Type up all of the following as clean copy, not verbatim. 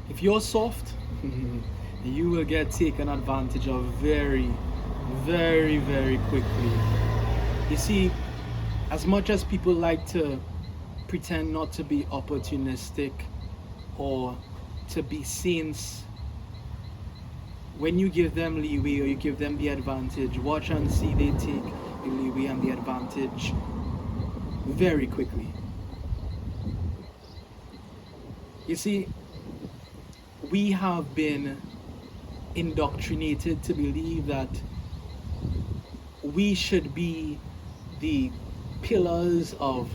If you're soft, you will get taken advantage of very, very, very quickly. You see, as much as people like to pretend not to be opportunistic or to be saints, when you give them leeway or you give them the advantage, watch and see they take the leeway and the advantage very quickly. You see, we have been indoctrinated to believe that we should be the pillars of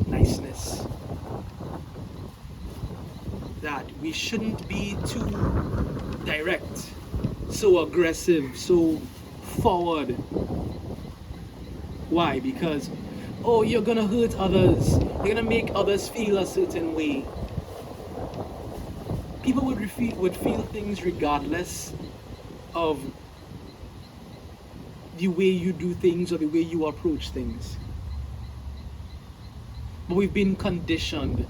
niceness, that we shouldn't be too direct, so aggressive, so forward. Why? Because, oh, you're gonna hurt others, you're gonna make others feel a certain way. People would feel things regardless of the way you do things or the way you approach things. But we've been conditioned.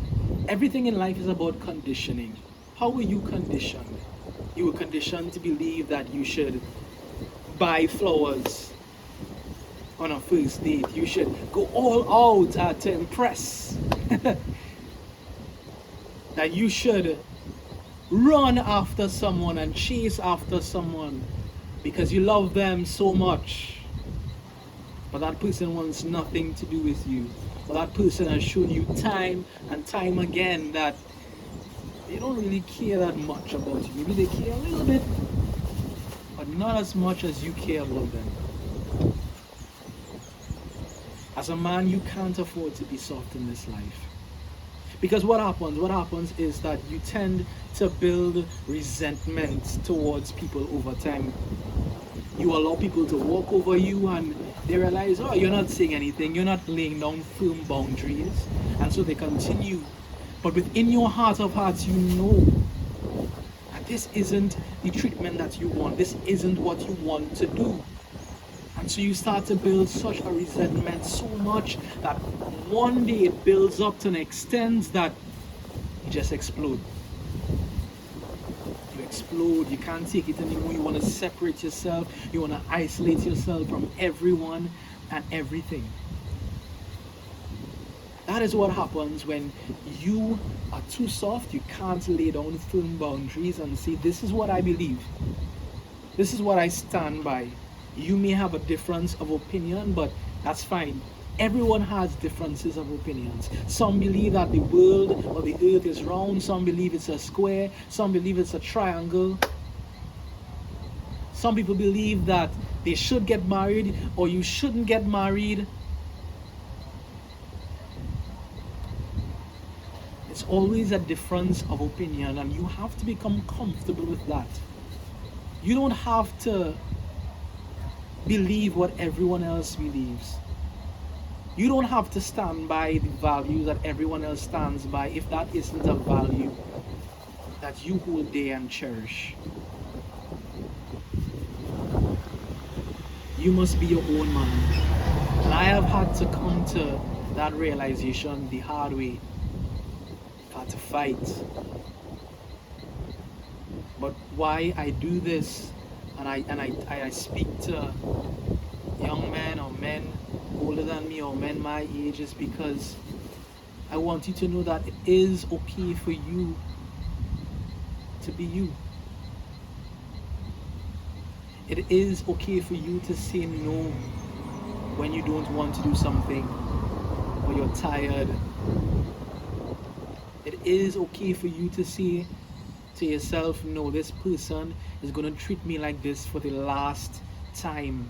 Everything in life is about conditioning. How were you conditioned? You were conditioned to believe that you should buy flowers on a first date. You should go all out to impress. That you should run after someone and chase after someone because you love them so much. But that person wants nothing to do with you. But that person has shown you time and time again that they don't really care that much about you. Maybe they care a little bit, but not as much as you care about them. As a man, you can't afford to be soft in this life. Because what happens? What happens is that you tend to build resentment towards people over time. You allow people to walk over you and they realize, oh, you're not saying anything, you're not laying down firm boundaries, and so they continue. But within your heart of hearts, you know that this isn't the treatment that you want, this isn't what you want to do. And so you start to build such a resentment so much that one day it builds up to an extent that you just explode. You explode, you can't take it anymore, you want to separate yourself, you want to isolate yourself from everyone and everything. That is what happens when you are too soft, you can't lay down firm boundaries and say, this is what I believe, this is what I stand by. You may have a difference of opinion, but that's fine. Everyone has differences of opinions. Some believe that the world or the earth is round, some believe it's a square, some believe it's a triangle. Some people believe that they should get married or you shouldn't get married. It's always a difference of opinion, and you have to become comfortable with that. You don't have to believe what everyone else believes. You don't have to stand by the value that everyone else stands by if that isn't a value that you hold dear and cherish. You must be your own man. And I have had to come to that realization the hard way. I've had to fight. But why I do this, and I speak to young men or men older than me or men my age, is because I want you to know that it is okay for you to be you. It is okay for you to say no when you don't want to do something or you're tired. It is okay for you to say to yourself, no, this person is going to treat me like this for the last time.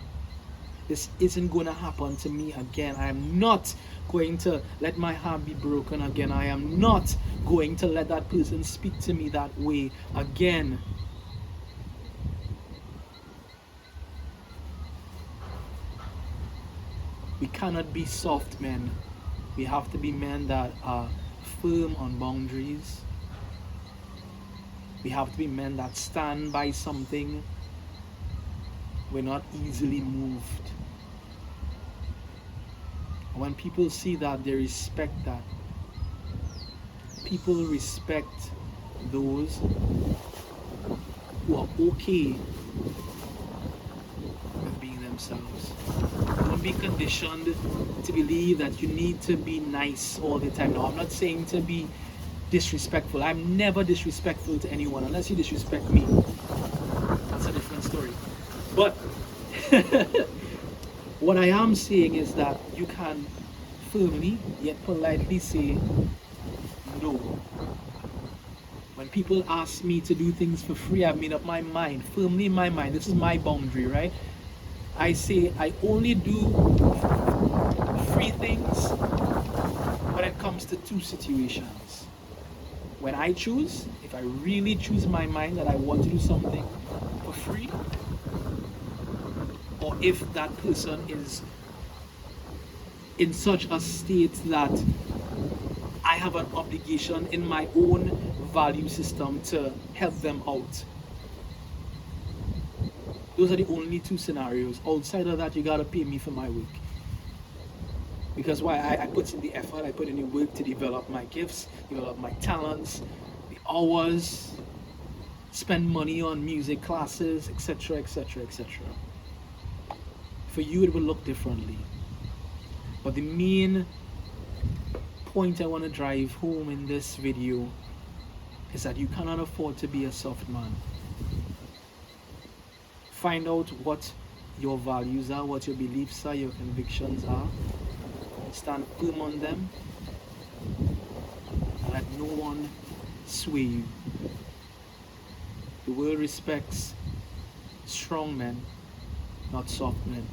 This isn't going to happen to me again. I am not going to let my heart be broken again. I am not going to let that person speak to me that way again. We cannot be soft men. We have to be men that are firm on boundaries. We have to be men that stand by something. We're not easily moved. When people see that, they respect that. People respect those who are okay with being themselves. Don't be conditioned to believe that you need to be nice all the time. No, I'm not saying to be disrespectful. I'm never disrespectful to anyone unless you disrespect me. That's a different story. But what I am saying is that you can firmly yet politely say no. When people ask me to do things for free, I've made up my mind, firmly in my mind. This is my boundary, right? I say I only do free things when it comes to two situations. When I choose, if I really choose in my mind that I want to do something for free, or if that person is in such a state that I have an obligation in my own value system to help them out. Those are the only two scenarios. Outside of that, you gotta pay me for my work. Because why? I put in the effort, I put in the work to develop my gifts, develop my talents, the hours, spend money on music classes, etc., etc., etc. For you, it will look differently. But the main point I want to drive home in this video is that you cannot afford to be a soft man. Find out what your values are, what your beliefs are, your convictions are. Stand firm on them. And let no one sway you. The world respects strong men, not soft men.